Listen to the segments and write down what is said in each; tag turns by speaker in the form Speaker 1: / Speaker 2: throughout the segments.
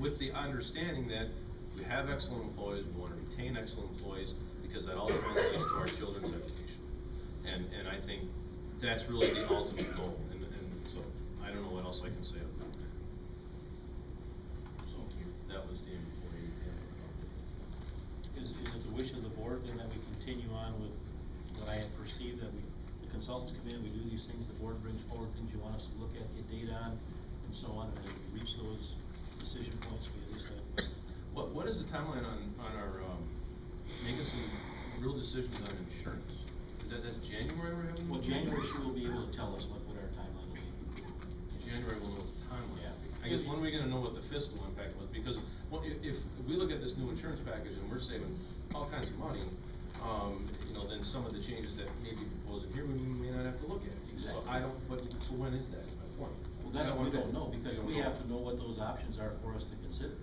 Speaker 1: with the understanding that we have excellent employees, we want to retain excellent employees, because that all translates to our children's education. And I think that's really the ultimate goal, and so I don't know what else I can say about that. So that was the employee handbook.
Speaker 2: Is it the wish of the board then that we continue on with what I had perceived, that the consultants come in, we do these things, the board brings forward things you want us to look at, get data on, and so on, and as we reach those decision points, we at least have.
Speaker 1: What is the timeline on our making some real decisions on insurance? That's January we're having?
Speaker 2: Well, January she will be able to tell us what our timeline will be.
Speaker 1: January we'll know what the timeline.
Speaker 2: Yeah.
Speaker 1: I guess when are we going to know what the fiscal impact was? Because if we look at this new insurance package and we're saving all kinds of money, you know, then some of the changes that may be proposed in here we may not have to look at.
Speaker 2: Exactly.
Speaker 1: So I don't. So when is that? My point.
Speaker 2: Well, that's what we don't know, because we have to know what those options are for us to consider.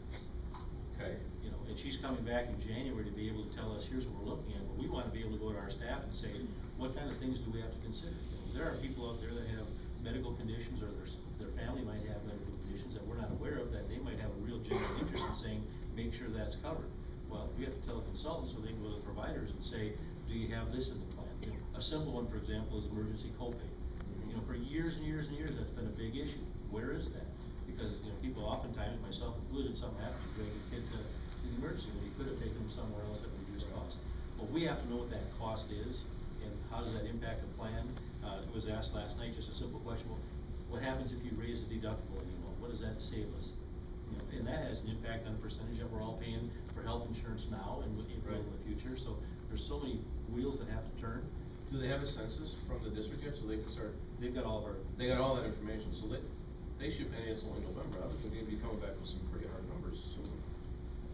Speaker 1: Okay.
Speaker 2: You know, and she's coming back in January to be able to tell us, here's what we're looking at, but we want to be able to go to our staff and say, what kind of things do we have to consider? You know, there are people out there that have medical conditions, or their family might have medical conditions that we're not aware of, that they might have a real genuine interest in saying, make sure that's covered. Well, we have to tell the consultants so they can go to the providers and say, do you have this in the plan? You know, a simple one, for example, is emergency copay. You know, for years and years and years, that's been a big issue. Where is that? Because, you know, people oftentimes, myself included, something happens, you bring a kid to the emergency room, you could have taken them somewhere else at reduced cost. But we have to know what that cost is, and how does that impact the plan? It was asked last night, just a simple question, well, what happens if you raise the deductible anymore? What does that save us? You know, and that has an impact on the percentage that we're all paying for health insurance now and what it will in the future. So there's so many wheels that have to turn.
Speaker 1: Do they have a census from the district yet, so they can start?
Speaker 2: They've got all of our.
Speaker 1: They got all that information, so they should, and it's only November. I would think they'd be coming back with some pretty hard numbers soon.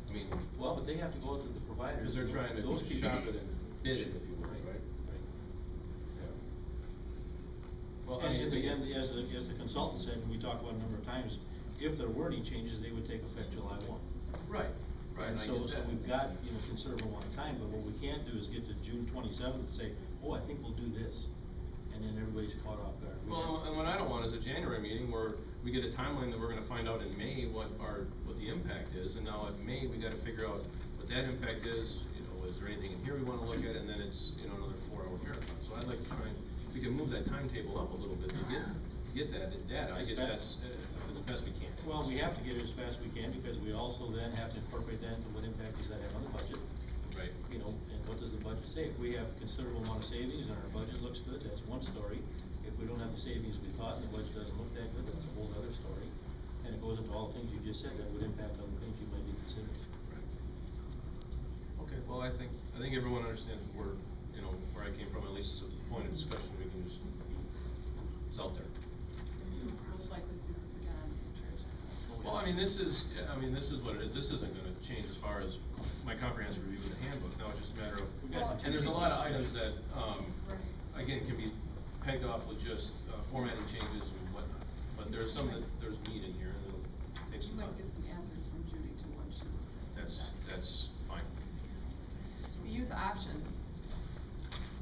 Speaker 1: I mean,
Speaker 2: well, but they have to go to the providers.
Speaker 1: Because they're trying to shop it and bid it, if you will, right? Yeah. Well,
Speaker 2: And in the end, as the consultant said, and we talked about a number of times, if their wording changes, they would take effect July 1.
Speaker 1: Right.
Speaker 2: And so we've got, you know, considerable amount of time, but what we can't do is get to June 27th and say, oh, I think we'll do this, and then everybody's caught off guard.
Speaker 1: Well, and what I don't want is a January meeting where we get a timeline that we're gonna find out in May what the impact is, and now in May, we gotta figure out what that impact is, you know, is there anything in here we wanna look at, and then it's, you know, another 4-hour marathon. So I'd like to try and, we can move that timetable up a little bit to get that data. I guess that's as best we can.
Speaker 2: Well, we have to get it as fast as we can, because we also then have to incorporate that into what impact does that have on the budget.
Speaker 1: Right.
Speaker 2: You know, and what does the budget say? If we have considerable amount of savings and our budget looks good, that's one story. If we don't have the savings we thought and the budget doesn't look that good, that's a whole other story. And it goes into all the things you just said that would impact other things you might be considering.
Speaker 1: Right. Okay, well, I think everyone understands where I came from, at least as a point of discussion we can just, it's out there.
Speaker 3: Most likely see this again in church.
Speaker 1: Well, I mean, this is what it is. This isn't gonna change as far as my comprehensive review of the handbook. Now it's just a matter of, and there's a lot of items that, again, can be pegged off with just formatting changes and whatnot. But there's some that there's meat in here, and it'll take some time.
Speaker 3: You might get some answers from Judy too when she looks at it.
Speaker 1: That's fine.
Speaker 3: Youth options.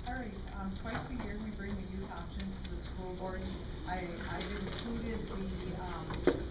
Speaker 4: All right, twice a year we bring the youth options to the school board. I've included the